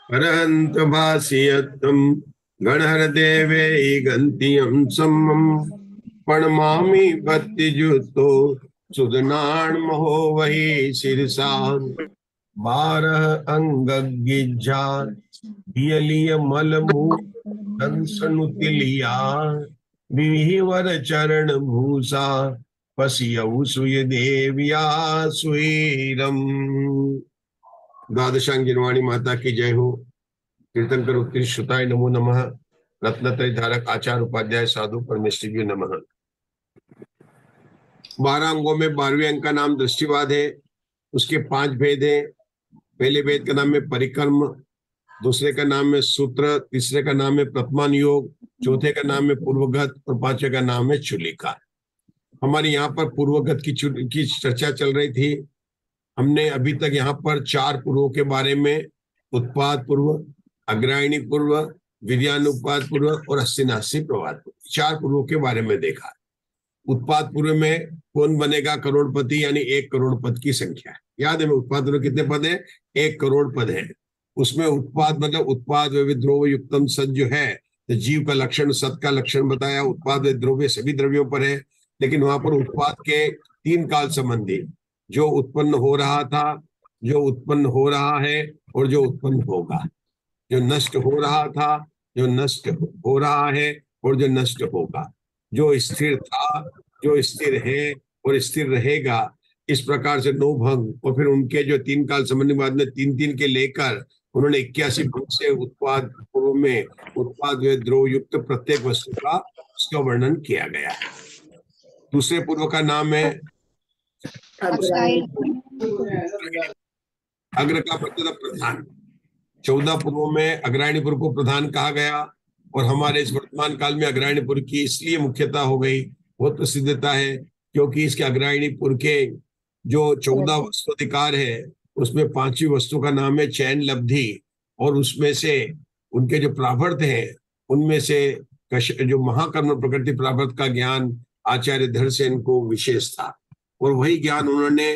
अरहंत भाषयत्तम गणहरदेवे गंतियम सम्मम प्रणमामि भक्तिजुतो सुदनाण महो वही शिरसान बारह अंगगिज्झा हियलिय मलमू कंसनुतिलिया विहिवर चरण भूषा पसियऊ सुय देविया सुईरम। द्वादशांगिनवाणी माता की जय हो। कीर्तन करो उत्कृष्ट श्रुताय नमो नमः। रत्नत्रय धारक आचार्य उपाध्याय साधु परमेष्ठिभ्यो नमः। 12 अंगों में 12वें अंग का नाम दृष्टिवाद है। उसके 5 भेद हैं। पहले भेद का नाम है परिक्रम, दूसरे का नाम है सूत्र, तीसरे का नाम है प्रथमान योग, चौथे का नाम है पूर्वगत और 5वें का नाम है चुलिका। हमारे यहाँ पर पूर्वगत की चर्चा चल रही थी। हमने अभी तक यहाँ पर 4 पूर्वों के बारे में, उत्पाद पूर्व, अग्रायणी पूर्व, वीर्यानुपात पूर्व और अस्थिनासी प्रवाद पूर्व, 4 पूर्वों के बारे में देखा। उत्पाद पूर्व में कौन बनेगा करोड़पति, यानी 1 करोड़ पद की संख्या है। याद है उत्पाद पूर्व कितने पद है? 1 करोड़ पद है। उसमें उत्पाद मतलब उत्पाद विद्रोह युक्तम सत जो है, तो जीव का लक्षण, सत का लक्षण बताया। उत्पाद द्रव्य सभी द्रव्यों पर है, लेकिन वहां पर उत्पाद के 3 काल संबंधी, जो उत्पन्न हो रहा था, जो उत्पन्न हो रहा है और जो उत्पन्न होगा, जो नष्ट हो रहा था, जो नष्ट हो रहा है और जो नष्ट होगा, जो स्थिर था, जो स्थिर है और स्थिर रहेगा। इस प्रकार से 9 भंग और फिर उनके जो 3 काल संबंधी बाद में 3-3 के लेकर उन्होंने 81 भंग से उत्पाद पूर्व में उत्पाद द्रोह युक्त प्रत्येक वस्तु का उसका वर्णन किया गया है। दूसरे पूर्व का नाम है अग्र का मतलब प्रधान। 14 पूर्वों में अग्रायणीपुर को प्रधान कहा गया और हमारे इस वर्तमान काल में अग्रायणीपुर की इसलिए मुख्यता हो गई, बहुत प्रसिद्धता है, क्योंकि इसके अग्रायणीपुर के जो 14 वस्तुअधिकार है उसमें 5वीं वस्तु का नाम है चैन लब्धि, और उसमें से उनके जो प्रावर्त हैं उनमें से जो महाकर्म प्रकृति प्रावर्त का ज्ञान आचार्य धरसेन को विशेष था, और वही ज्ञान उन्होंने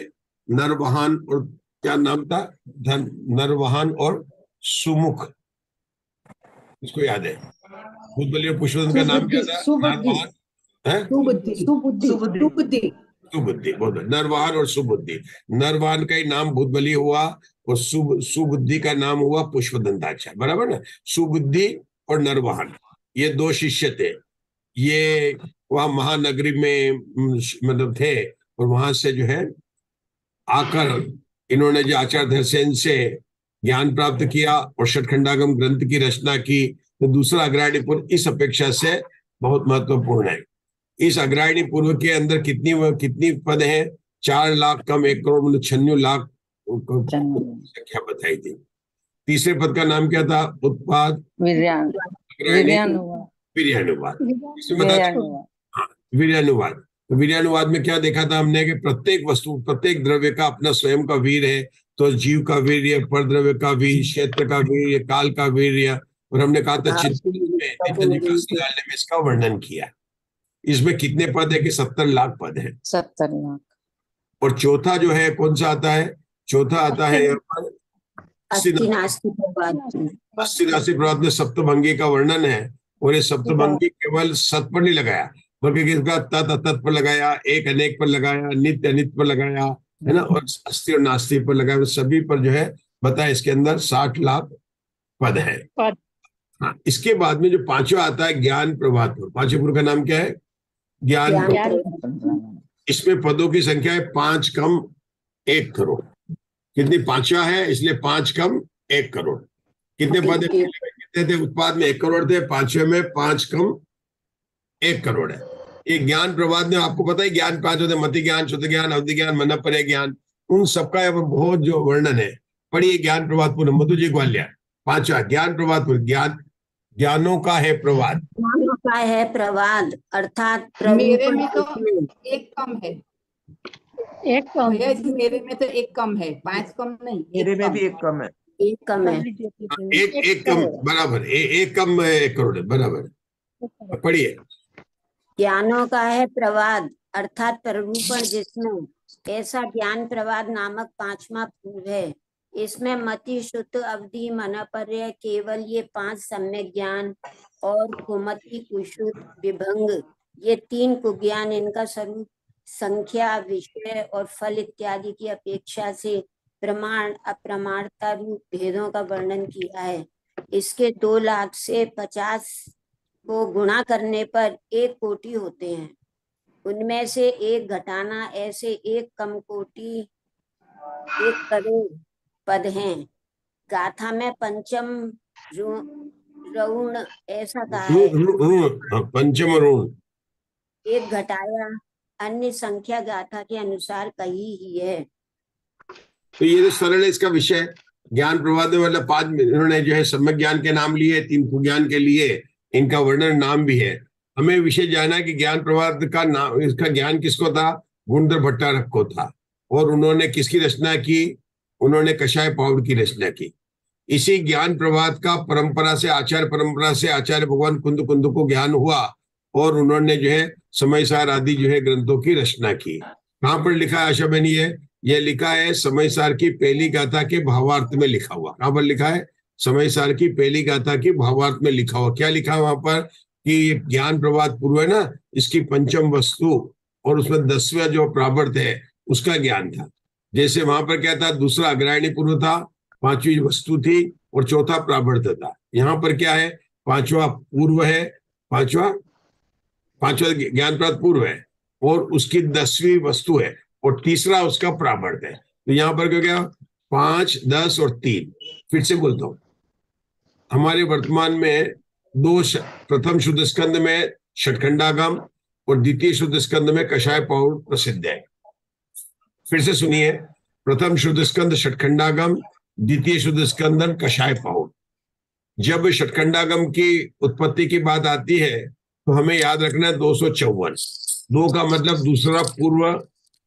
नरवाहन और क्या नाम था, नरवाहन और सुमुख, इसको याद है, भूतबली और पुष्पदंत का नाम क्या था? नरवाहन है सुबुद्धि सुबुद्धि, बहुत नरवाहन और सुबुद्धि। नरवाहन का ही नाम भूतबली हुआ और सुबुद्धि का नाम हुआ पुष्पदंताचार्य, बराबर ना। सुबुद्धि और नरवाहन ये 2 शिष्य थे। ये वहां महानगरी में मतलब थे, और वहां से जो है आकर इन्होंने जो आचार्य धरसेन से ज्ञान प्राप्त किया और षटखंडागम ग्रंथ की रचना की। तो दूसरा अग्रायणी पूर्व इस अपेक्षा से बहुत महत्वपूर्ण है। इस अग्रायणी पूर्व के अंदर कितनी पद है? 4 लाख कम 1 करोड़ मतलब 96 लाख संख्या बताई थी। तीसरे पद का नाम क्या था? उत्पाद वीर्यानुवाद। वीर्यानुवाद। तो वीर्यानुवाद में क्या देखा था हमने कि प्रत्येक वस्तु, प्रत्येक द्रव्य का अपना स्वयं का वीर है। तो जीव का वीर्य, परद्रव्य का वीर, क्षेत्र का वीर्य, काल का वीर्य, और हमने कहा था चित्तौनी में इसका वर्णन किया। इसमें कितने पद है कि 70 लाख पद है। 70 लाख। और चौथा जो है कौन सा आता है? चौथा आता है यहाँ पर अस्थिनासी प्रवाद में सप्तभंगी का वर्णन है, और ये सप्तभंगी केवल सत पर नहीं लगाया, बल्कि किसका तत् अतत् पर लगाया, एक अनेक पर लगाया, नित्य अनित्य पर लगाया, है ना, और अस्थि और नास्ति पर लगाया। सभी पर जो है बताया, इसके अंदर 60 लाख पद है। हाँ, इसके बाद में जो 5वां आता है ज्ञान प्रवाद पूर्व। 5वें पूर्व का नाम क्या है? ज्ञान। इसमें पदों की संख्या है 5 कम 1 करोड़। कितनी? 5वां है, इसलिए 5 कम 1 करोड़। कितने पद है? कितने थे? उत्पाद में 1 करोड़ थे, 5वें में 5 कम 1 करोड़ है। ये ज्ञान प्रवाद में आपको पता है ज्ञान 5 होते, मति ज्ञान, शुद्ध ज्ञान, अवधि ज्ञान, मन परे ज्ञान, उन सबका यहाँ पर बहुत जो वर्णन है। पढ़िए ज्ञान प्रवाद पूर्ण, मधु जी ग्वालियर। 5वां ज्ञान प्रवाद पूर्ण। ज्ञानों का है प्रवाद। ज्ञानों का है प्रवाद, अर्थात मेरे में तो 1 कम है। 1 कम भैया जी, मेरे में तो 1 कम है, 5 कम नहीं। मेरे में भी 1 कम है। 1 कम है। एक कम बराबर, 1 कम 1 करोड़ है, बराबर। पढ़िए। ज्ञानों का है प्रवाद, अर्थात प्ररूपण जिसमें ऐसा ज्ञान प्रवाद नामक 5वां पूर्व है। इसमें मति श्रुत अवधि मनपर्य केवल ये 5 सम्यक ज्ञान और कुमति कुश्रुत विभंग ये 3 कुज्ञान, इनका स्वरूप संख्या विषय और फल इत्यादि की अपेक्षा से प्रमाण अप्रमाणता रूप भेदों का वर्णन किया है। इसके 2 लाख से 50 को गुणा करने पर 1 कोटि होते हैं। उनमें से 1 घटाना ऐसे 1 कम कोटि 1 करोड़ पद हैं। गाथा में पंचम ऋण ऐसा कहा है, पंचम ऋण 1 घटाया, अन्य संख्या गाथा के अनुसार कही ही है। तो ये जो सरल है इसका विषय ज्ञान प्रवाद में, मतलब 5 इन्होंने जो है सम्यक ज्ञान के नाम लिए, 3 कुज्ञान के लिए इनका वर्णन नाम भी है। हमें विषय जानना है कि ज्ञान प्रवाद का नाम, इसका ज्ञान किसको था? गुणधर भट्टारक को था। और उन्होंने किसकी रचना की? उन्होंने कषाय पाउड की रचना की। इसी ज्ञान प्रवाद का परंपरा से आचार्य भगवान कुंद को ज्ञान हुआ और उन्होंने जो है समयसार आदि जो है ग्रंथों की रचना की। कहाँ पर लिखा है आशा बहनी? यह लिखा है समयसार की पहली गाथा के भावार्थ में लिखा हुआ। कहाँ पर लिखा है? समयसार की पहली गाथा की भावार्थ में लिखा हुआ। क्या लिखा है वहां पर? कि ज्ञान प्रवाद पूर्व है ना, इसकी पंचम वस्तु और उसमें 10वां जो प्रावर्त है उसका ज्ञान था। जैसे वहां पर क्या था? दूसरा अग्रायणी पूर्व था, 5वीं वस्तु थी और 4था प्रावर्त था। यहाँ पर क्या है? 5वां पूर्व है, पांचवा ज्ञान प्रवाद पूर्व है और उसकी 10वीं वस्तु है और तीसरा उसका प्रावर्त है। तो यहाँ पर क्या गया? 5, 10 और 3। फिर से बोलता हूं, हमारे वर्तमान में 2 प्रथम शुद्ध स्कंद में षटखंडागम और द्वितीय शुद्ध स्कंद में कषाय पाउड प्रसिद्ध है। फिर से सुनिए, प्रथम शुद्ध स्कंद षटखंडागम, द्वितीय शुद्ध स्कंदन कषाय पाउड। जब षटखंडागम की उत्पत्ति की बात आती है तो हमें याद रखना है 254। 2 का मतलब दूसरा पूर्व,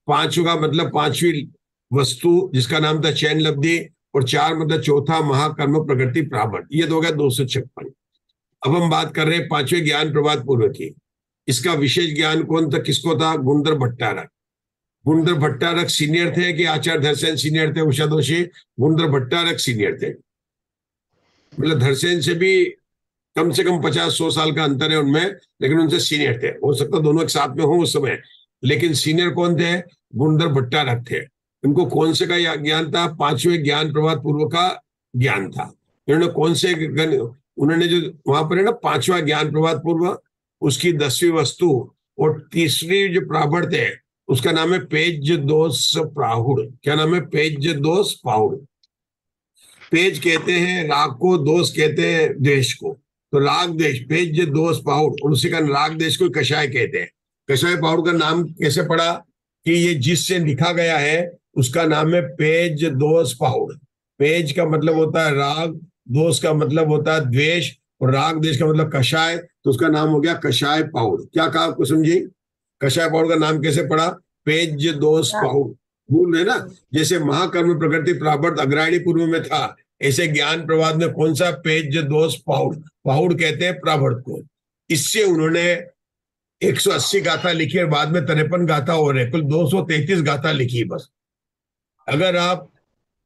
5 का मतलब 5वीं वस्तु जिसका नाम था चैन लब्धि और 4 मतलब चौथा महाकर्म प्रकृति प्रावर्त। ये तो हो गया 256। अब हम बात कर रहे हैं 5वें ज्ञान प्रवाद पूर्व की। इसका विशेष ज्ञान कौन था? किसको था? गुणधर भट्टारक। गुणधर भट्टारक सीनियर थे कि आचार्य धरसेन सीनियर थे? उषा दोषी, गुणधर भट्टारक सीनियर थे। मतलब धरसेन से भी कम से कम 50-100 साल का अंतर है उनमें, लेकिन उनसे सीनियर थे। हो सकता दोनों एक साथ में हो उस समय, लेकिन सीनियर कौन थे? गुणधर भट्टारक थे। उनको कौन से का ज्ञान था? 5वें ज्ञान प्रवाद पूर्व का ज्ञान था। इन्होंने कौन से उन्होंने जो वहां पर है ना 5वां ज्ञान प्रवाद पूर्व, उसकी 10वीं वस्तु और तीसरी जो प्रावर्त है उसका नाम है पेज दोष प्राहुड़। क्या नाम है? पेज दोष प्राहुड़। पेज कहते हैं राग को, दोष कहते हैं द्वेष को। तो राग द्वेष, पेज दोष पाउड, और उसी का राग द्वेष को कषाय कहते हैं। कषाय पाउड का नाम कैसे पड़ा? कि ये जिससे लिखा गया है उसका नाम है पेज दोष पाउड। पेज का मतलब होता है राग, दोष का मतलब होता है द्वेष और राग द्वेष का मतलब कषाय, तो उसका नाम हो गया कषाय पाउड। क्या कहा आपको समझी? कषाय पाउड का नाम कैसे पड़ा? पेज दोष पाउड। भूल है ना, जैसे महाकर्म प्रकृति प्रावर्त अग्रायणी पूर्व में था, ऐसे ज्ञान प्रवाद में कौन सा? पेज दोष पाउड। पाउड कहते हैं प्रावर्त को। इससे उन्होंने 180 गाथा लिखी और बाद में 53 गाथा हो रहे, कुल 233 गाथा लिखी बस। अगर आप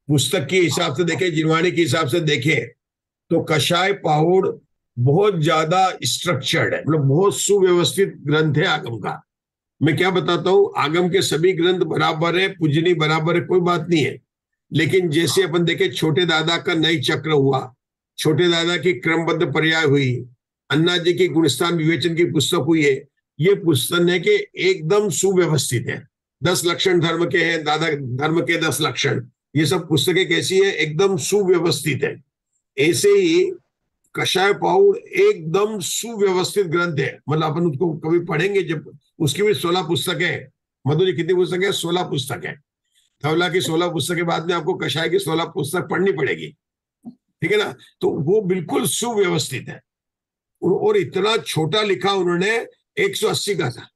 पुस्तक के हिसाब से देखें, जिनवाणी के हिसाब से देखें, तो कषाय पाउड बहुत ज्यादा स्ट्रक्चर्ड है, मतलब बहुत सुव्यवस्थित ग्रंथ है आगम का। मैं क्या बताता हूं, आगम के सभी ग्रंथ बराबर है, पूजनी बराबर है, कोई बात नहीं है। लेकिन जैसे अपन देखें छोटे दादा का नई चक्र हुआ, छोटे दादा की क्रमबद्ध पर्याय हुई, अन्ना जी की गुणस्थान विवेचन की पुस्तक हुई है, ये पुस्तक है कि एकदम सुव्यवस्थित है। 10 लक्षण धर्म के हैं, दादा धर्म के 10 लक्षण, ये सब पुस्तकें कैसी है? एकदम सुव्यवस्थित है। ऐसे ही कषाय पाउड एकदम सुव्यवस्थित ग्रंथ है, मतलब अपन उसको कभी पढ़ेंगे जब, उसकी भी 16 पुस्तक है। मधु जी कितनी पुस्तक है? 16 पुस्तक है। धवला की 16 पुस्तक के बाद में आपको कषाय की 16 पुस्तक पढ़नी पड़ेगी, ठीक है ना। तो वो बिल्कुल सुव्यवस्थित है और इतना छोटा लिखा उन्होंने, 180 का था।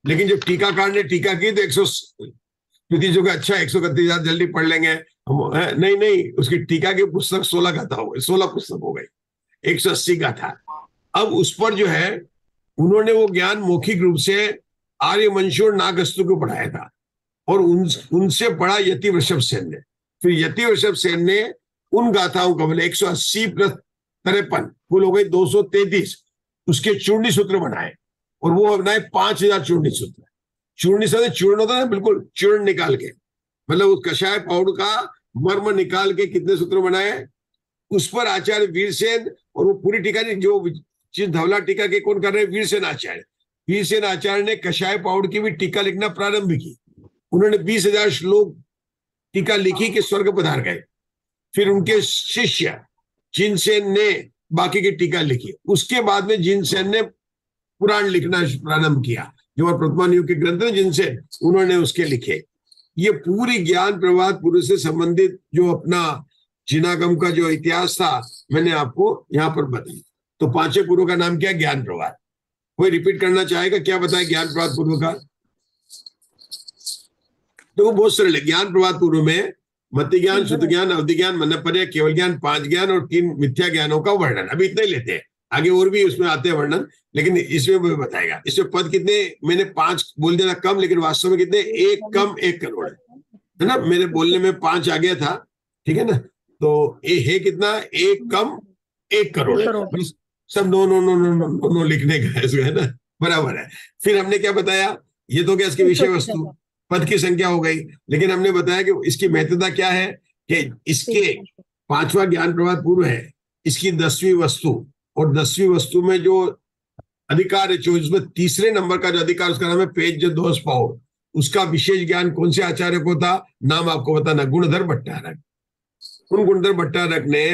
लेकिन जब टीकाकार ने टीका की तो 100 जो अच्छा 131 जल्दी पढ़ लेंगे हम, नहीं, उसकी टीका की पुस्तक 16 गाथा हो गई, 16 पुस्तक हो गई, 180 का था। अब उस पर जो है उन्होंने वो ज्ञान मौखिक रूप से आर्यवंश और नागस्तु को पढ़ाया था और उनसे पढ़ा यति वृषभ सेन ने। फिर यति वृषभ सेन ने उन गाथाओं का बोले 180 प्लस 53 कुल हो गई 233 उसके चूर्णी सूत्र बनाए, और वो बनाए 5000 चूर्णी सूत्र। चूर्णी सूत्र चूर्ण होता है बिल्कुल चूर्ण निकाल के, मतलब उस कषाय पाउडर का मर्म निकाल के कितने सूत्र बनाए, उस पर आचार्य वीरसेन, और वो पूरी टीका जो चीज धवला टीका के कौन कर रहे हैं, वीरसेन आचार्य। वीरसेन आचार्य ने कषाय पाउडर की भी टीका लिखना प्रारंभ की। उन्होंने 20,000 श्लोक टीका लिखी कि स्वर्ग पधार गए। फिर उनके शिष्य जिनसेन ने बाकी की टीका लिखी। उसके बाद में जिनसेन ने पुराण लिखना प्रारंभ किया, जो प्रथमान युग के ग्रंथ हैं जिनसेन, उन्होंने उसके लिखे। ये पूरी ज्ञान प्रवाह पुरुष से संबंधित जो अपना जिनागम का जो इतिहास था मैंने आपको यहाँ पर बताया। तो पांचवें पूर्व का नाम क्या, ज्ञान प्रवाह। कोई रिपीट करना चाहेगा, क्या बताया ज्ञान प्रवाह पूर्व का? तो वो बहुत सरल है। ज्ञान प्रवाह पूर्व में मति ज्ञान, शुद्ध ज्ञान, अवधि ज्ञान, मनपर्य, केवल ज्ञान, 5 ज्ञान और 3 मिथ्या ज्ञानों का वर्णन। अभी इतना ही लेते हैं, आगे और भी उसमें आते हैं वर्णन, लेकिन इसमें वो बताएगा। इसमें पद कितने, मैंने 5 बोल देना कम, लेकिन वास्तव में कितने, 1 कम 1 करोड़ है ना। मेरे बोलने में 5 आ गया था, ठीक है ना। तो ये है कितना, 1 कम 1 करोड़। सब no no no no no no, no लिखने का है ना, बराबर है। फिर हमने क्या बताया, ये तो क्या इसकी विषय वस्तु पद की संख्या हो गई, लेकिन हमने बताया कि इसकी महत्वता क्या है कि इसके 5वां ज्ञान प्रवाह पूर्व है, इसकी 10वीं वस्तु, और 10वीं वस्तु में जो अधिकार है, जो इसमें तीसरे नंबर का जो अधिकार उसका नाम है पेज जो दोष पाओ, उसका विशेष ज्ञान कौन से आचार्य को था, नाम आपको बताना, गुणधर भट्टारक। उन गुणधर भट्टारक ने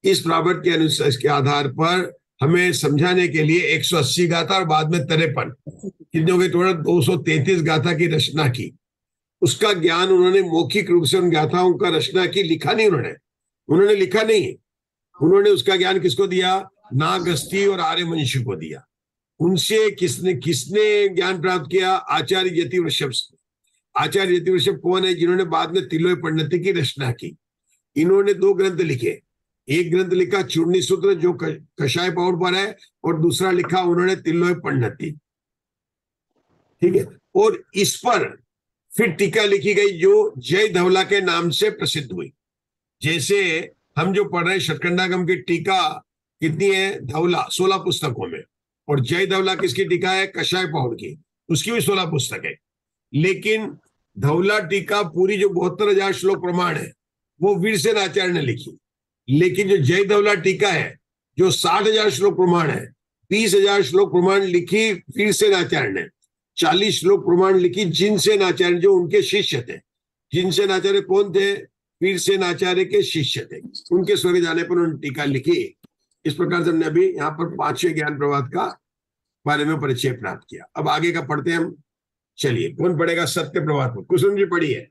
इस प्रावृत के अनुसार के आधार पर हमें समझाने के लिए 180 गाथा और बाद में 53 कितने हो गए, टोटल 233 गाथा की रचना की। उसका ज्ञान उन्होंने मौखिक रूप से उन गाथाओं का रचना की, लिखा नहीं उन्होंने लिखा नहीं, उन्होंने उसका ज्ञान किसको दिया, नागस्ती और आर्यवंशी को दिया। उनसे किसने ज्ञान प्राप्त किया, आचार्य यति वृषभ। आचार्य यति वृषभ कौन है, जिन्होंने बाद में तिलोय पंडिती की रचना की। इन्होंने 2 ग्रंथ लिखे, एक ग्रंथ लिखा चूर्णी सूत्र जो कषाय पाउडर पर है, और दूसरा लिखा उन्होंने तिलोय पंडिती, ठीक है। और इस पर फिर टीका लिखी गई जो जय धवला के नाम से प्रसिद्ध हुई। जैसे हम जो पढ़ रहे हैं षटखंडागम की टीका कितनी है, धवला 16 पुस्तकों में, और जय धवला किसकी टीका है, कषाय पाउडर की, उसकी भी 16 पुस्तक है। लेकिन धवला टीका पूरी जो 72,000 श्लोक प्रमाण है वो वीरसेन आचार्य ने लिखी, लेकिन जो जय धवला टीका है जो 60,000 श्लोक प्रमाण है, 20,000 श्लोक प्रमाण लिखी वीरसेन आचार्य ने, 40 श्लोक प्रमाण लिखी जिनसेन आचार्य जो उनके शिष्य थे। जिनसेन आचार्य कौन थे, वीरसेन आचार्य के शिष्य थे। उनके स्वर्ग जाने पर उन्होंने टीका लिखी। इस प्रकार से हमने अभी यहाँ पर 5वें ज्ञान प्रवाह का बारे में परिचय प्राप्त किया। अब आगे का पढ़ते हैं हम। चलिए, कौन पढ़ेगा, सत्य प्रवाह को कुसुम जी पढ़िए,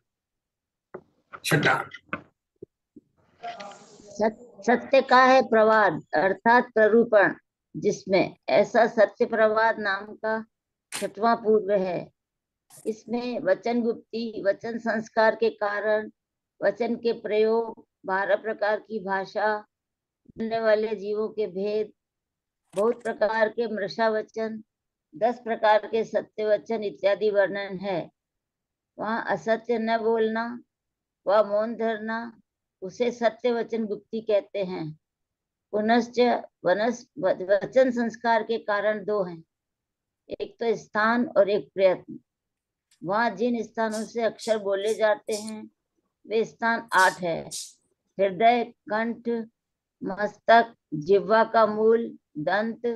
6ठा। सत्य का है प्रवाद अर्थात प्ररूपण, जिसमें ऐसा सत्य प्रवाद नाम का 6वां पूर्व है। इसमें वचन गुप्ती, वचन संस्कार के कारण, वचन के प्रयोग, 12 प्रकार की भाषा, बोलने वाले जीवों के भेद, बहुत प्रकार के मृषा वचन, 10 प्रकार के सत्य वचन इत्यादि वर्णन है। वहाँ असत्य न बोलना व मौन धरना, उसे सत्य वचन गुप्ती कहते हैं। पुनश्च वचन संस्कार के कारण 2 हैं, एक तो स्थान और एक प्रयत्न। वहाँ जिन स्थानों से अक्षर बोले जाते हैं वे स्थान 8 है, हृदय, कंठ, मस्तक, जिह्वा का मूल, दंत,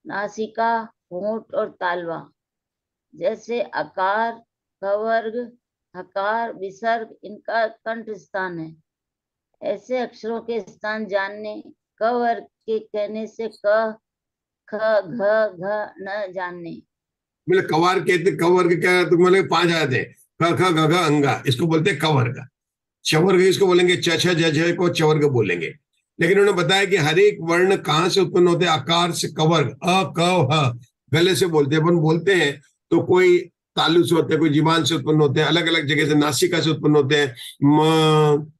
नासिका, होंठ और तालवा। जैसे अकार, कवर्ग, हकार, विसर्ग इनका कंठ स्थान है। ऐसे अक्षरों के स्थान जानने, क वर्ग के कहने से क, ख, घ, घ न जानने। मतलब कवार कहते, कवर्ग क्या, तो मतलब 5 आते हैं, क, ख, ग, घ, अंगा, इसको बोलते हैं कवर्ग। चवर्ग इसको बोलेंगे, च, छ, ज, झ को चवर्ग बोलेंगे। लेकिन उन्होंने बताया कि हर एक वर्ण कहाँ से उत्पन्न होते हैं, आकार से कवर्ग, अ, क, ह, गले से बोलते हैं। अपन बोलते हैं तो कोई तालु से होते हैं, कोई जीवान से उत्पन्न होते हैं, अलग अलग जगह से, नासिका से उत्पन्न होते हैं, म,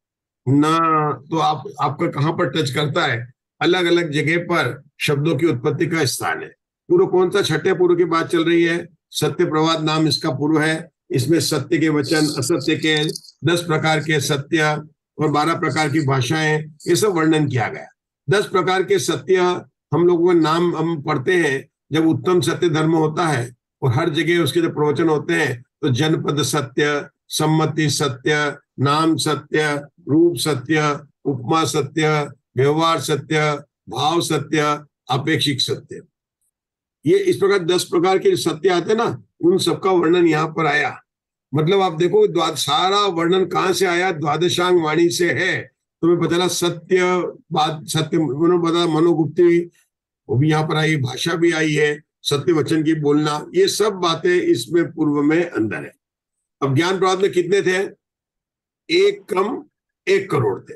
ना, तो आपका कहाँ पर टच करता है, अलग अलग जगह पर शब्दों की उत्पत्ति का स्थान है। पूर्व कौन सा, 6ठे पूर्व की बात चल रही है, सत्य प्रवाद नाम इसका पूर्व है। इसमें सत्य के वचन, असत्य के 10 प्रकार के सत्य, और 12 प्रकार की भाषाएं, ये सब वर्णन किया गया। 10 प्रकार के सत्य हम लोगों के नाम हम पढ़ते हैं। जब उत्तम सत्य धर्म होता है और हर जगह उसके जो प्रवचन होते हैं, तो जनपद सत्य, सम्मति सत्य, नाम सत्य, रूप सत्य, उपमा सत्य, व्यवहार सत्य, भाव सत्य, अपेक्षिक सत्य, ये इस प्रकार 10 प्रकार के सत्य आते हैं ना, उन सबका वर्णन यहाँ पर आया। मतलब आप देखो सारा वर्णन कहाँ से आया, द्वादशांग वाणी से है। तुम्हें पता सत्य बात, सत्य बता मनोगुप्ती, वो भी यहाँ पर आई, भाषा भी आई है, सत्य वचन की बोलना, ये सब बातें इसमें पूर्व में अंदर है। अब ज्ञान प्रवाद में कितने थे? 1 कम 1 करोड़ थे।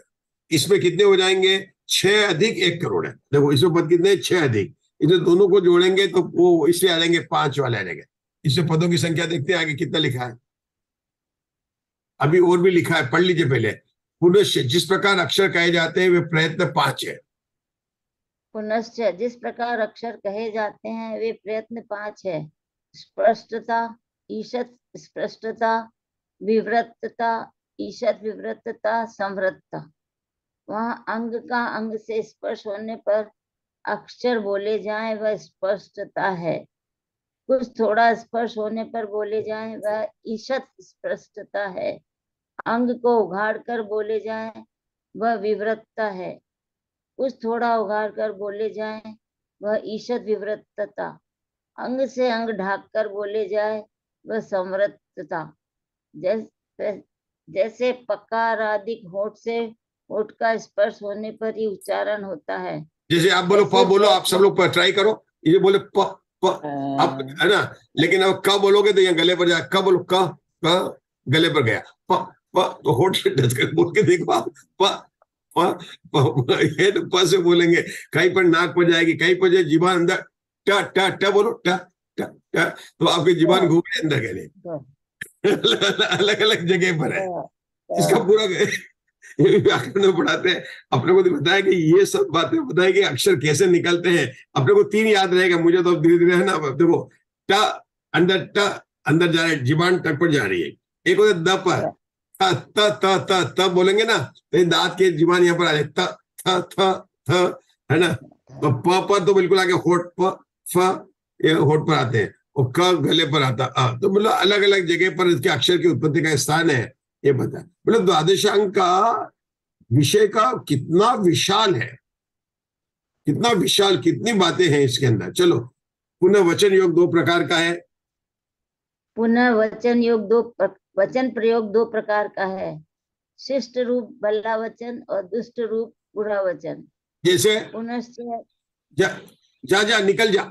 इसमें कितने हो जाएंगे? 6 अधिक 1 करोड़ है। देखो इसमें पद कितने? 6 अधिक, इसे दोनों को जोड़ेंगे तो वो इससे आ जाएंगे 5 वाले आ जाएंगे। इससे पदों की संख्या देखते हैं आगे कितना लिखा है। अभी और भी लिखा है, पढ़ लीजिए पहले। पुनश्च जिस प्रकार अक्षर कहे जाते हैं वे प्रयत्न 5 है। पुनश्च जिस प्रकार अक्षर कहे जाते हैं वे प्रयत्न 5 है। स्पष्टता, ईषत् स्पष्टता, विवृतता, ईषत् विवृतता, संवृतता। वहाँ अंग का अंग से स्पर्श होने पर अक्षर बोले जाएं वह स्पष्टता है। कुछ थोड़ा स्पर्श होने पर बोले जाएं वह ईषत् स्पष्टता है। अंग को उघाड़ कर बोले जाएं वह विवृतता है। कुछ थोड़ा उघाड़ कर बोले जाएं वह ईषत् विवृतता। अंग से अंग ढाक कर बोले जाए वह संवृतता। जैसे पकार आदि होठ से होठ का स्पर्श होने पर ही उच्चारण होता है। जैसे आप बोलो प बोलो, आप सब लोग ट्राई करो, ये बोले प आप, है ना, लेकिन अब क बोलोगे तो यहाँ गले पर जाए। क बोलो, क गले पर गया। प तो होठ से टच कर बोल के देखो आप। ये तो प से बोलेंगे, कहीं पर नाक पर जाएगी, कहीं पर जाए जीभान अंदर, ट ट ट बोलो, ट ट ट, तो आपकी जीभान घूम रही अंदर गले। अलग अलग जगह पर है। इसका पूरा व्याकरण में पढ़ाते हैं। अपने को तो बताया कि ये सब बातें बताया कि अक्षर कैसे निकलते हैं। अपने को 3 याद रहेगा, मुझे तो धीरे धीरे है ना। देखो ट अंदर, ट अंदर जा रही है, जीभान टक पर जा रही है। एक होता है द पर, त त त त बोलेंगे ना, तो दांत के जीभान यहाँ पर आ जाए, त थ थ थ, है ना। तो प पर तो बिल्कुल आगे होठ, प फ ये होठ पर आते हैं, और क गले पर आता। तो मतलब अलग अलग जगह पर इसके अक्षर की उत्पत्ति का स्थान है, ये बता। मतलब द्वादशांग का विषय का कितना विशाल है, कितना विशाल, कितनी बातें हैं इसके अंदर। चलो, पुनः वचन योग 2 प्रकार का है। पुनः वचन योग वचन प्रयोग 2 प्रकार का है। शिष्ट रूप भला वचन और दुष्ट रूप बुरा वचन। जैसे पुनश्च जा जा निकल जा,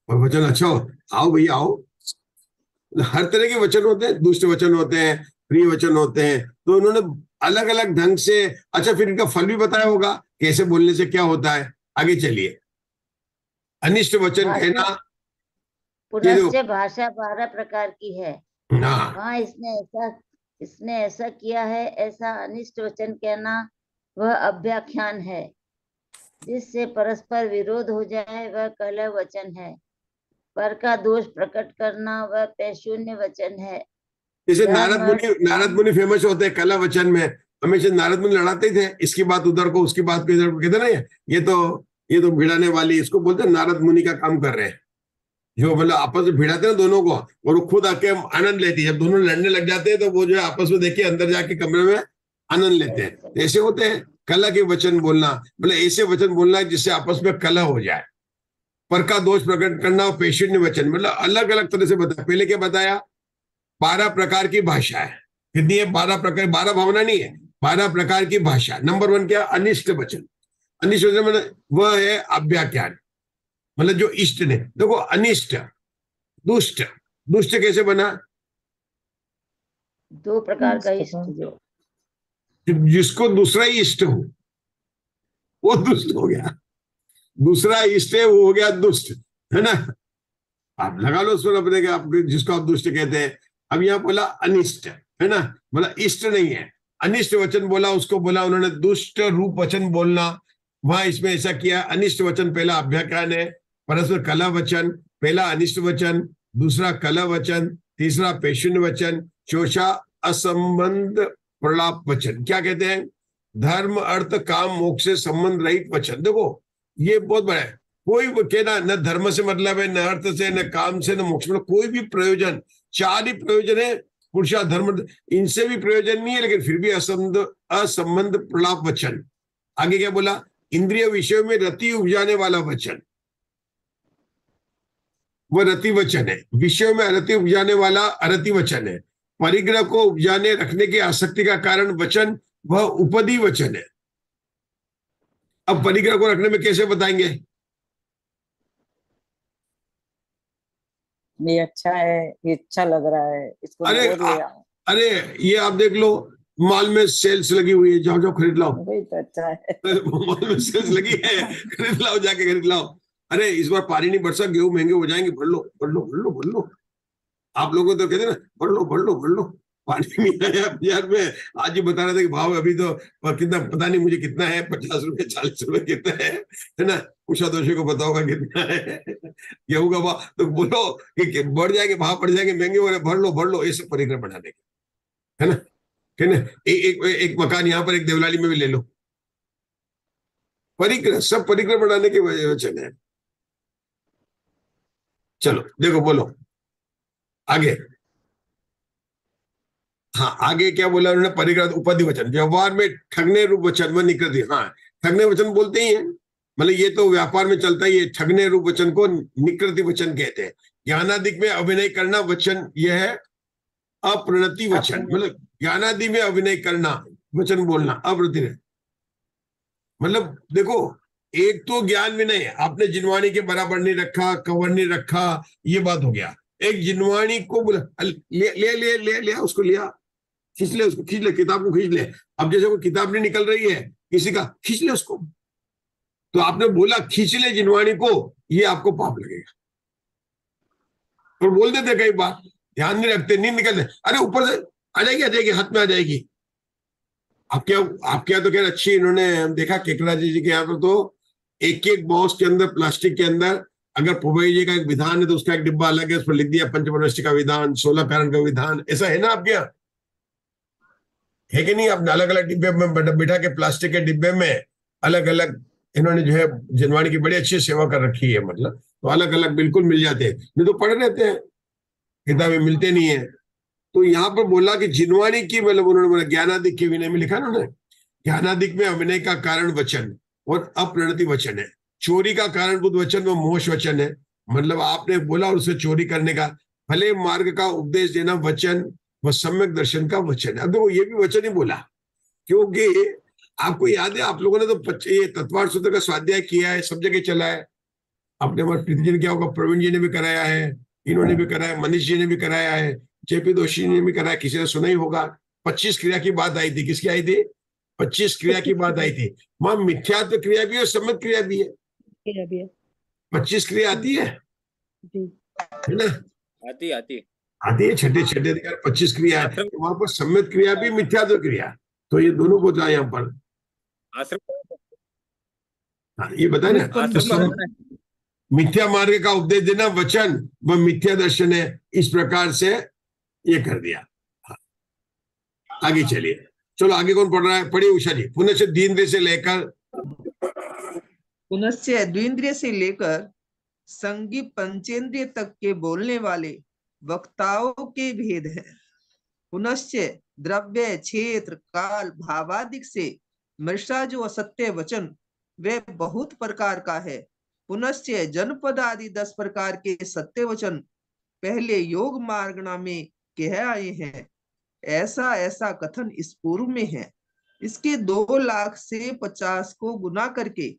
और वचन अच्छा हो, आओ भैया आओ। हर तरह के वचन होते हैं, दुष्ट वचन होते हैं, प्रिय वचन होते हैं। तो उन्होंने अलग अलग ढंग से, अच्छा फिर इनका फल भी बताया होगा कैसे बोलने से क्या होता है। आगे चलिए। अनिष्ट वचन कहना, पुनश्च भाषा 12 प्रकार की है। ना वहाँ इसने ऐसा किया है, ऐसा अनिष्ट वचन कहना वह अव्याख्यान है। जिससे परस्पर विरोध हो जाए वह कलह वचन है। पर का दोष प्रकट करना वह पैशून्य वचन है। जैसे नारद मुनि फेमस होते हैं कला वचन में। हमेशा नारद मुनि लड़ाते थे, इसकी बात उधर को, उसकी बात को इधर को, कहते ना ये तो भिड़ाने वाली, इसको बोलते हैं नारद मुनि का काम कर रहे हैं। जो मतलब आपस में भिड़ाते हैं दोनों को, और वो खुद आके आनंद लेती है। जब दोनों लड़ने लग जाते हैं तो वो जो है आपस में देखिए अंदर जाके कमरे में आनंद लेते हैं। ऐसे होते हैं कला के वचन बोलना, मतलब ऐसे वचन बोलना जिससे आपस में कला हो जाए। पर का दोष प्रकट करना और पैशून्य वचन, मतलब अलग अलग तरह से बताया। पहले क्या बताया? 12 प्रकार की भाषा है। कितनी है? 12 प्रकार। 12 भावना नहीं है, 12 प्रकार की भाषा। नंबर 1 क्या? अनिष्ट वचन। अनिष्ट वचन मतलब वह है अव्याख्यान, मतलब जो इष्ट ने। देखो अनिष्ट, दुष्ट, दुष्ट कैसे बना? 2 प्रकार का इष्ट, जो जिसको दूसरा ही इष्ट हो वो दुष्ट हो गया। दूसरा इष्ट है वो हो गया दुष्ट, है ना। आप लगा लो उसमें अपने, आप जिसको आप दुष्ट कहते हैं। अब यहाँ बोला अनिष्ट, है ना, बोला इष्ट नहीं है, अनिष्ट वचन बोला, उसको बोला उन्होंने दुष्ट रूप वचन बोलना। वहां इसमें ऐसा किया, अनिष्ट वचन पहला अभ्याख्यान है, परस्पर कला वचन, पहला अनिष्ट वचन, दूसरा कला वचन, तीसरा पैशून्य वचन, चौथा असंबंध प्रलाप वचन। क्या कहते हैं? धर्म अर्थ काम मोक्ष से संबंध रहित वचन। देखो ये बहुत बड़ा है। कोई कहना न धर्म से मतलब है, न अर्थ से, न काम से, न मोक्ष, मतलब कोई भी प्रयोजन, 4 ही प्रयोजन है, पुरुषार्थ धर्म, इनसे भी प्रयोजन नहीं है, लेकिन फिर भी असंबंध प्रलाप वचन। आगे क्या बोला? इंद्रिय विषयों में रति उपजाने वाला वचन, वह रति वचन है। विषयों में अरति उपजाने वाला अरति वचन है। परिग्रह को उपजाने रखने की आसक्ति का कारण वचन, वह उपदी वचन है। अब परिग्रह को रखने में कैसे बताएंगे? ये अच्छा है, ये अच्छा लग रहा है, इसको अरे और ले आओ। अरे ये आप देख लो, मॉल में सेल्स लगी हुई है, जाओ जाओ खरीद लाओ। वही तो अच्छा है। मॉल में सेल्स लगी है, खरीद लाओ, जाके खरीद लाओ। अरे इस बार पानी नहीं बरसा, गेहूं महंगे हो जाएंगे, भर लो भर लो भर लो भर लो। आप लोगों तो कहते ना भर लो भर लो भर लो। पानी नहीं आया बाजार में, आज ही बता रहे थे कि भाव अभी तो कितना पता नहीं मुझे कितना है, 50 रुपए 40 रुपए कितना है ना? उषा दोषी को पता होगा कितना है गेहूं का भाव। तो बोलो कि बढ़ जाएंगे, भाव बढ़ जाएंगे, महंगे हो रहे, भर लो, ये सब परिग्रह बढ़ाने के, है ना? एक मकान यहाँ पर, एक देवलाली में भी ले लो, परिग्रह, सब परिग्रह बढ़ाने के वचन है। चलो देखो, बोलो आगे। हाँ आगे क्या बोला उन्होंने? परिग्रह उपाधि वचन, व्यवहार में ठगने रूप वचन व निकृति। हाँ ठगने वचन बोलते ही है, मतलब ये तो व्यापार में चलता ही है। ठगने रूप वचन को निकृति वचन कहते हैं। ज्ञानादि में अभिनय करना वचन, यह है अप्रणति वचन, मतलब ज्ञानादि में अभिनय करना वचन बोलना, अप्रणति। मतलब देखो, एक तो ज्ञान विनय, आपने जिनवाणी के बराबर नहीं रखा, कवर नहीं रखा, ये बात हो गया। एक जिनवाणी को बोला ले ले ले ले ले उसको लिया, खींच ले उसको, खींच ले किताब को, खींच ले। अब जैसे कोई किताब नहीं निकल रही है किसी का, खींच ले उसको, तो आपने बोला खींच ले जिनवाणी को, ये आपको पाप लगेगा। और बोल देते कई बार, ध्यान नहीं रखते, नींद निकलते, अरे ऊपर से आ जाएगी, हाथ में आ जाएगी। आपके यहाँ तो क्या अच्छी, इन्होंने देखा केकरा जी के यहाँ पर तो एक एक बॉक्स के अंदर, प्लास्टिक के अंदर, अगर पोपई जी का एक विधान है तो उसका एक डिब्बा अलग है, उस पर लिख दिया पंचमनष्टि का विधान, 16 कारण का विधान। ऐसा है ना आपके यहाँ? है कि नहीं? आपने अलग अलग डिब्बे में बिठा के, प्लास्टिक के डिब्बे में अलग अलग, इन्होंने जो है जिनवाणी की बड़ी अच्छी सेवा कर रखी है, मतलब तो अलग अलग बिल्कुल मिल जाते हैं, नहीं तो पढ़ रहते हैं, किताबें मिलते नहीं है। तो यहाँ पर बोला कि जिनवाणी की, मतलब उन्होंने बोला ज्ञानादिक के विनय में लिखा ना उन्होंने, ज्ञानादिक में अभिनय का कारण वचन और अप्रणति वचन है। चोरी का कारणभूत वचन वो मोक्ष वचन है, मतलब आपने बोला और उसे चोरी करने का, भले मार्ग का उपदेश देना वचन व सम्यक दर्शन का वचन है। अब देखो ये भी वचन ही बोला, क्योंकि आपको याद है, आप लोगों ने तो ये तत्वार्थ सूत्र का स्वाध्याय किया है, सब जगह चला है। आपने हमारे प्रीति जी ने क्या होगा, प्रवीण जी ने भी कराया है, इन्होंने भी कराया, मनीष जी ने भी कराया है, जेपी दोषी ने भी कराया, किसी ने सुना ही होगा। 25 क्रिया की बात आई थी, किसकी आई थी? 25 क्रिया की बात आई थी। वहां मिथ्यात्व क्रिया भी है और सम्मत क्रिया भी है। 25 क्रिया आती है ना? आती है, छठे अधिकार 25 क्रिया है, तो वहां पर सम्मत क्रिया भी, मिथ्यात्व क्रिया, तो ये दोनों को था यहाँ पर। हाँ, ये बताए ना, तो मिथ्या मार्ग का उपदेश देना वचन व मिथ्या दर्शन है, इस प्रकार से ये कर दिया। आगे चलिए, चलो आगे कौन पढ़ रहा है? पढ़िए उषा जी। पुनश्च द्विंद्रिय से लेकर संगी पंचेंद्रिय तक के बोलने वाले वक्ताओं के भेद है। पुनश्च द्रव्य, क्षेत्र, काल, भावादिक से मृषा जो असत्य वचन वे बहुत प्रकार का है। पुनश्च जनपद आदि 10 प्रकार के सत्य वचन पहले योग मार्गणा में कह आए हैं। ऐसा ऐसा कथन इस पूर्व में है। इसके 2 लाख से 50 को गुना करके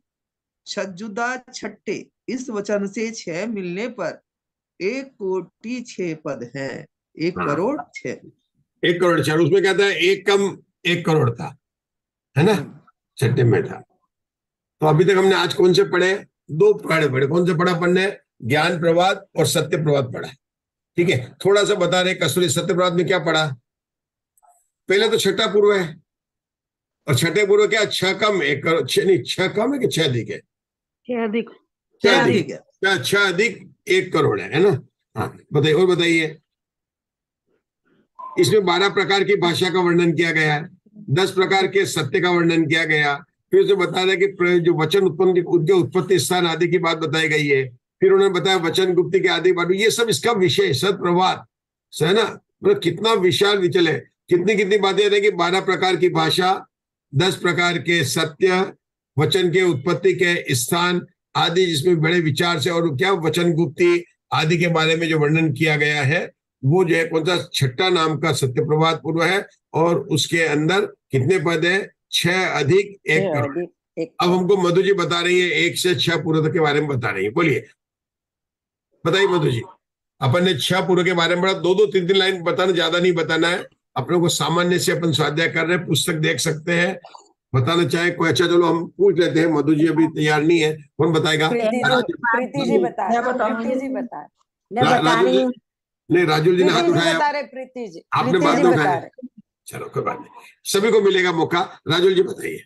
छज्जुदा छट्टे इस वचन से 6 मिलने पर 1 कोटि 6 पद है। 1 करोड़ 6। 1 करोड़ 6, उसमें क्या था? 1 कम 1 करोड़ था, है ना? छठे में था। तो अभी तक हमने आज कौन से पढ़े? 2 पढ़े। कौन से पढ़ा पढ़ने? ज्ञान प्रवाद और सत्य प्रवाद पढ़ा। ठीक है, थोड़ा सा बता रहे कसूरी, सत्य प्रवाद में क्या पढ़ा? पहले तो छठा पूर्व है, और छठे पूर्व क्या? 6 कम 1 करोड़, 6 नहीं, 6 कम है कि 6 अधिक है? 6 अधिक 6 अधिक 1 करोड़ है ना? हाँ बताइए, और बताइए। इसमें 12 प्रकार की भाषा का वर्णन किया गया है, 10 प्रकार के सत्य का वर्णन किया गया, फिर उसे बताया है कि जो वचन उत्पन्न उनके उत्पत्ति स्थान आदि की बात बताई गई है, फिर उन्होंने बताया वचन गुप्ति के आदि बात, ये सब इसका विषय सत प्रभात है ना। मतलब कितना विशाल विचल है, कितनी कितनी बातें हैं कि 12 प्रकार की भाषा, 10 प्रकार के सत्य, वचन के उत्पत्ति के स्थान आदि, जिसमें बड़े विचार से, और क्या वचन गुप्ति आदि के बारे में जो वर्णन किया गया है, वो जो है कौन सा 6ठा नाम का सत्य प्रभात पूर्व है। और उसके अंदर कितने पद है? 6 अधिक 1 करोड़। अब हमको मधु जी बता रही है 1 से 6 पूर्व के बारे में बता रही है। बोलिए, बताइए मधु जी। अपन ने 6 पूर्व के बारे में पढ़ा, 2-2 3-3 लाइन बताना, ज्यादा नहीं बताना है। अपनों को सामान्य से अपन स्वाध्याय कर रहे हैं, पुस्तक देख सकते हैं, बताना चाहे कोई। अच्छा चलो हम पूछ लेते हैं, मधु जी अभी तैयार नहीं है, कौन बताएगा? प्रीति जी बता मैं रहे, बताऊंगी। प्रीति जी बता रहे, मैं बता राजू रही जी, हूँ। नहीं राजू जी ने हाथ प्रीति जी उठाया, बता रहे, प्रीति जी, आपने प्रीति बाद जी में बता उठाया। रहे। चलो कोई बात नहीं, सभी को मिलेगा मौका। राजू जी बताइए।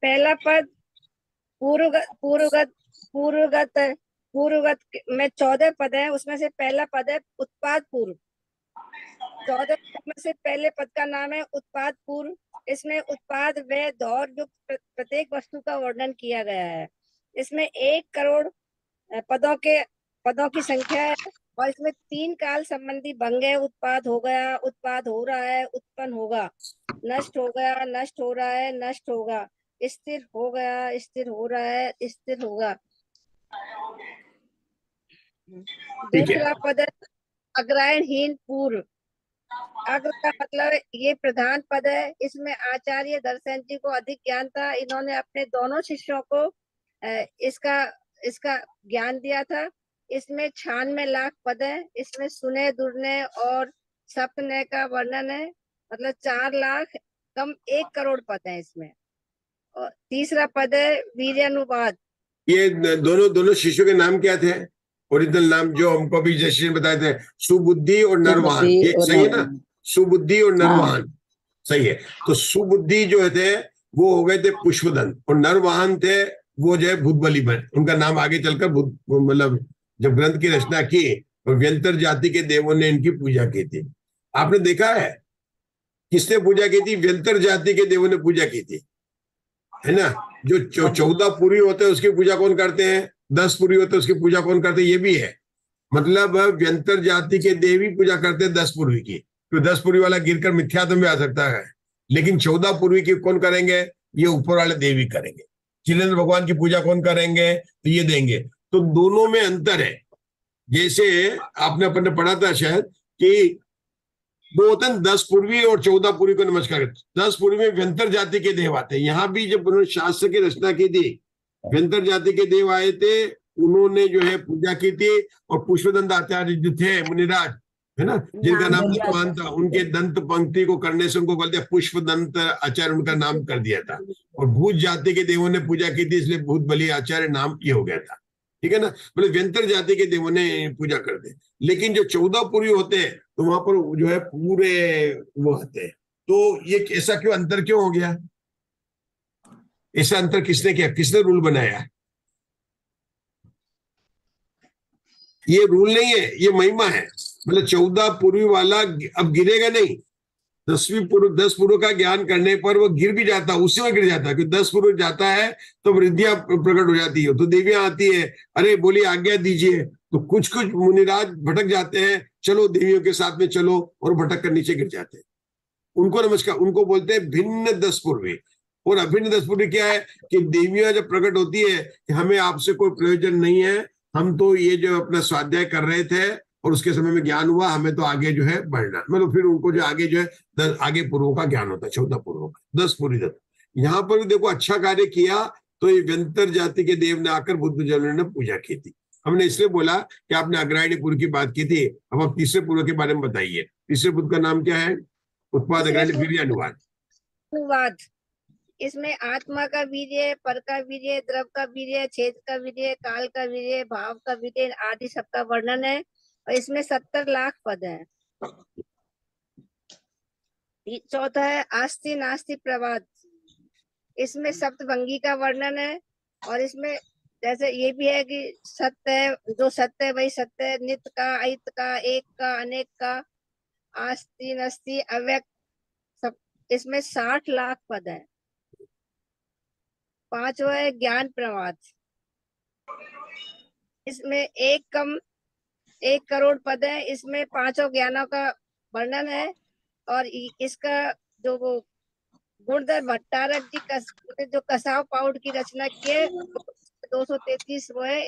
पहला पद पूर्वगत पूर्वगत पूर्वगत पूर्वगत में 14 पद है, उसमें से पहला पद है उत्पाद पूर्व। 14 पद में से पहले पद का नाम है उत्पाद पूर्व। इसमें उत्पाद व दौर जो प्रत्येक वस्तु का वर्णन किया गया है। इसमें 1 करोड़ पदों की संख्या है, और इसमें 3 काल संबंधी भंग है। उत्पाद हो गया, उत्पाद हो रहा है, उत्पन्न होगा, नष्ट हो गया, नष्ट हो रहा है, नष्ट होगा, स्थिर हो गया, स्थिर हो रहा है, स्थिर होगा। ठीक है, दूसरा पद है अग्रायणहीन पूर्व। अग्र का मतलब ये प्रधान पद है। इसमें आचार्य दर्शन जी को अधिक ज्ञान था, इन्होंने अपने दोनों शिष्यों को इसका इसका ज्ञान दिया था। इसमें 96 लाख पद है। इसमें सुने दुर्ने और सपने का वर्णन है, मतलब 4 लाख कम 1 करोड़ पद है इसमें। और तीसरा पद है वीर्यानुवाद। ये दोनों दोनों शिष्यों के नाम क्या थे? ओरिजिनल नाम जो हमको अभी जैसे बताए थे, सुबुद्धि और नरवाहन, ये सही है ना? सुबुद्धि और नरवाहन सही है। तो सुबुद्धि जो थे वो हो गए थे पुष्पदंत, और नरवाहन थे वो जो है भूतबलिबन। उनका नाम आगे चलकर मतलब जब ग्रंथ की रचना की और व्यंतर जाति के देवों ने इनकी पूजा की थी। आपने देखा है किसने पूजा की थी? व्यंतर जाति के देवों ने पूजा की थी, है ना? जो 14 पुरी होते हैं उसकी पूजा कौन करते हैं? 10 पुरी होते हैं उसकी पूजा कौन करते हैं? ये भी है, मतलब व्यंतर जाति के देवी पूजा करते हैं 10 पूर्वी की। तो 10 पूर्वी वाला गिरकर मिथ्यात्व में आ सकता है, लेकिन 14 पूर्वी की कौन करेंगे? ये ऊपर वाले देवी करेंगे। जिलेंद्र भगवान की पूजा कौन करेंगे? तो ये देंगे। तो दोनों में अंतर है। जैसे आपने अपन ने पढ़ा था शायद कि वो होते हैं 10 पूर्वी और 14 पूर्वी को नमस्कार करते। 10 पूर्वी में व्यंतर जाति के देव आते हैं। यहाँ भी जब उन्होंने शास्त्र की रचना की थी, व्यंतर जाति के देव आए थे, उन्होंने जो है पूजा की थी। और पुष्पदंत आचार्य जो थे मुनिराज, है ना, जिनका नाम नरवाहन था, उनके दंत पंक्ति को करने से उनको बोल दिया पुष्पदंत आचार्य, उनका नाम कर दिया था। और भूत जाति के देवों ने पूजा की थी, इसलिए भूत बलि आचार्य नाम ये हो गया था। ठीक है ना? मतलब व्यंतर जाति के देवों ने पूजा करते। लेकिन जो 14 पुरी होते हैं तो वहां पर जो है पूरे वो आते हैं। तो ये ऐसा क्यों अंतर क्यों हो गया? ऐसा अंतर किसने किया? किसने रूल बनाया? ये रूल नहीं है, ये महिमा है। मतलब 14 पूर्वी वाला अब गिरेगा नहीं। 10 पूर्व का ज्ञान करने पर वो गिर भी जाता, उसी में गिर जाता है। क्योंकि 10 पूर्व जाता है तो वृद्धियां प्रकट हो जाती है, तो देवियां आती है, अरे बोलिए आज्ञा दीजिए। तो कुछ कुछ मुनिराज भटक जाते हैं, चलो देवियों के साथ में चलो, और भटक कर नीचे गिर जाते हैं। उनको नमस्कार, उनको बोलते हैं भिन्न 10 पूर्वी। और अभिन्न 10 पूर्वी क्या है कि देवियां जब प्रकट होती है कि हमें आपसे कोई प्रयोजन नहीं है, हम तो ये जो अपना स्वाध्याय कर रहे थे और उसके समय में ज्ञान हुआ, हमें तो आगे जो है बढ़ना, मतलब फिर उनको जो आगे जो है आगे पूर्वों का ज्ञान होता है, 14 पूर्वों का 10 पूर्वी तक। यहाँ पर भी देखो अच्छा कार्य किया तो ये व्यंतर जाति के देव ने आकर बुद्ध जन ने पूजा की थी। हमने इसलिए बोला कि आपने अग्रायणी पूर्व की बात की थी, अब आप तीसरे पूर्व के बारे में बताइए। तीसरे पूर्व का नाम क्या है? उत्पाद अग्रायणी वीर्यानुवाद। अनुवाद। इसमें आत्मा का वीर्य, पर का वीर्य, द्रव का वीर्य, छेद का वीर्य, काल का वीर्य, भाव का वीर्य आदि सबका वर्णन है। और इसमें 70 लाख पद है। चौथा है आस्ति नास्ति प्रवाद। इसमें सप्तभंगी का वर्णन है, और इसमें जैसे ये भी है कि सत्य है, जो सत्य है वही सत्य है, नित्य का, अहित का, एक का, अनेक का, आस्ति नस्ति, अव्यक्त, सब। इसमें 60 लाख पद है। पांचवा है ज्ञान प्रवाद। इसमें 1 करोड़ पद है। इसमें पांचों ज्ञानों का वर्णन है। और इसका जो वो गुणधर भट्टारक जी जो कसाव पाउड की रचना की है, 233 वो है।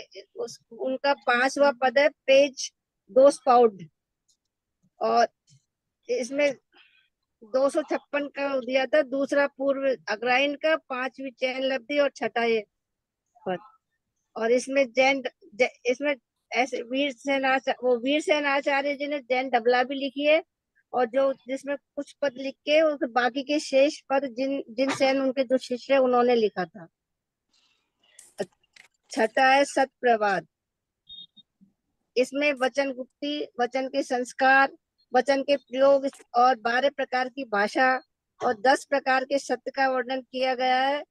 उनका 5वां पद है पेज दोस पाउड। और इसमें 256 का दिया था। दूसरा पूर्व अग्रायन का, 5वीं चैन लब्धि और छठा ये पद। और इसमें इसमें ऐसे वीर सेन आचार्य जी ने जैन डबला भी लिखी है। और जो जिसमें कुछ पद लिख के उनके बाकी के शेष पद जिन सेन उनके जो शिष्य है उन्होंने लिखा था। छठा है सत प्रवाद। इसमें वचन गुप्ती, वचन के संस्कार, वचन के प्रयोग और 12 प्रकार की भाषा और 10 प्रकार के सत्य का वर्णन किया गया है।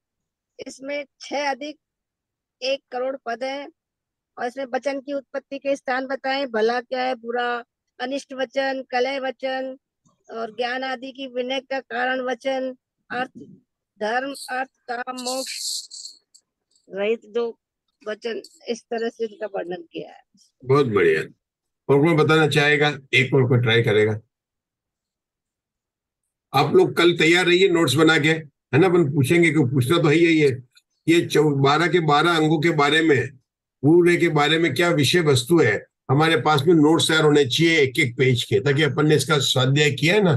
इसमें 6 अधिक 1 करोड़ पद है। और इसमें वचन की उत्पत्ति के स्थान बताएं, भला क्या है, बुरा, अनिष्ट वचन, कलह वचन और ज्ञान आदि की विनय का कारण वचन, अर्थ, धर्म, अर्थ, काम, मोक्ष रहित जो वचन, इस तरह से इनका वर्णन किया है। बहुत बढ़िया। और कोई बताना चाहेगा? एक और कोई ट्राई करेगा? आप लोग कल तैयार रहिए नोट्स बना के, है ना? अपन पूछेंगे, क्यों पूछना तो है ही है। ये 12 के 12 अंगों के बारे में, पूरे के बारे में क्या विषय वस्तु है, हमारे पास में नोट्स तैयार होने चाहिए एक एक पेज के, ताकि अपन ने इसका स्वाध्याय किया है ना,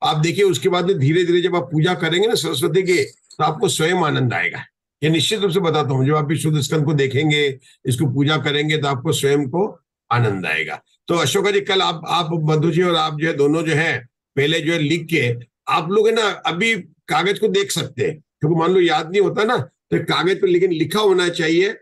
आप देखिए उसके बाद में धीरे धीरे जब आप पूजा करेंगे ना सरस्वती की, तो आपको स्वयं आनंद आएगा। ये निश्चित रूप से बताता हूँ, जब आप इस शुद्ध स्कंद को देखेंगे, इसको पूजा करेंगे, तो आपको स्वयं को आनंद आएगा। तो अशोका जी, कल आप मधु जी और आप जो है दोनों जो है, पहले जो है लिख के आप लोग है ना अभी कागज को देख सकते हैं, क्योंकि मान लो याद नहीं होता ना, तो कागज पे लेकिन लिखा होना चाहिए।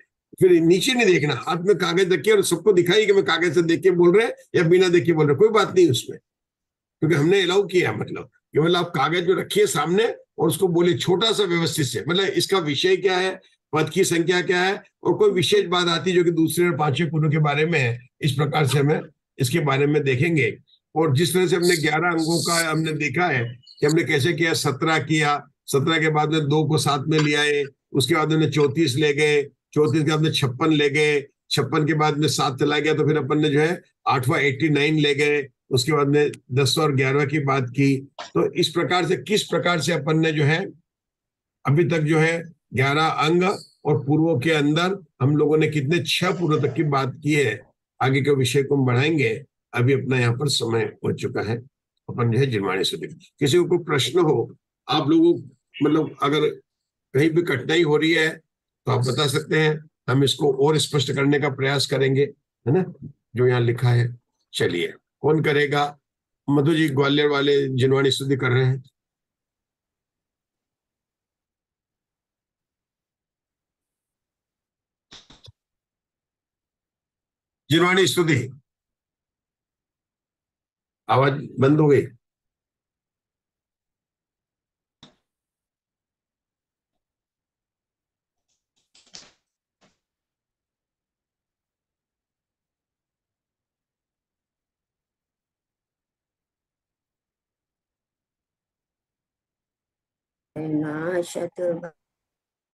फिर नीचे नहीं देखना, हाथ में कागज रखिए और सबको दिखाइए कि मैं कागज से देख के बोल रहे हैं या बिना देख के बोल रहे, कोई बात नहीं उसमें, क्योंकि हमने अलाउ किया। मतलब कि मतलब आप कागज में रखिए सामने और उसको बोलिए छोटा सा व्यवस्थित से, मतलब इसका विषय क्या है, पद की संख्या क्या है, और कोई विशेष बात आती है जो कि दूसरे और पांचवें पुनों के बारे में है, इस प्रकार से हमें इसके बारे में देखेंगे। और जिस तरह से हमने 11 अंगों का हमने देखा है कि हमने कैसे किया, 17 किया, 17 के बाद में 2 को साथ में ले आए, उसके बाद में 34 ले गए, 34 के बाद में 56 ले गए, 56 के बाद में 7 चला गया, तो फिर अपन ने जो है 8वां 89 ले गए, उसके बाद में 10 और 11 की बात की। तो इस प्रकार से किस प्रकार से अपन ने जो है अभी तक जो है 11 अंग और पूर्वों के अंदर हम लोगों ने कितने 6 पूर्व तक की बात की है। आगे के विषय को हम बढ़ाएंगे। अभी अपना यहाँ पर समय हो चुका है, अपन जो है जिनवाणी से देखें। किसी को कोई प्रश्न हो, आप लोगों मतलब अगर कहीं भी कठिनाई हो रही है तो आप बता सकते हैं, हम इसको और स्पष्ट करने का प्रयास करेंगे, है ना, जो यहाँ लिखा है। चलिए, कौन करेगा? मधु जी ग्वालियर वाले जिनवाणी स्तुति कर रहे हैं। जिनवाणी स्तुति, आवाज बंद हो गई। नाशतु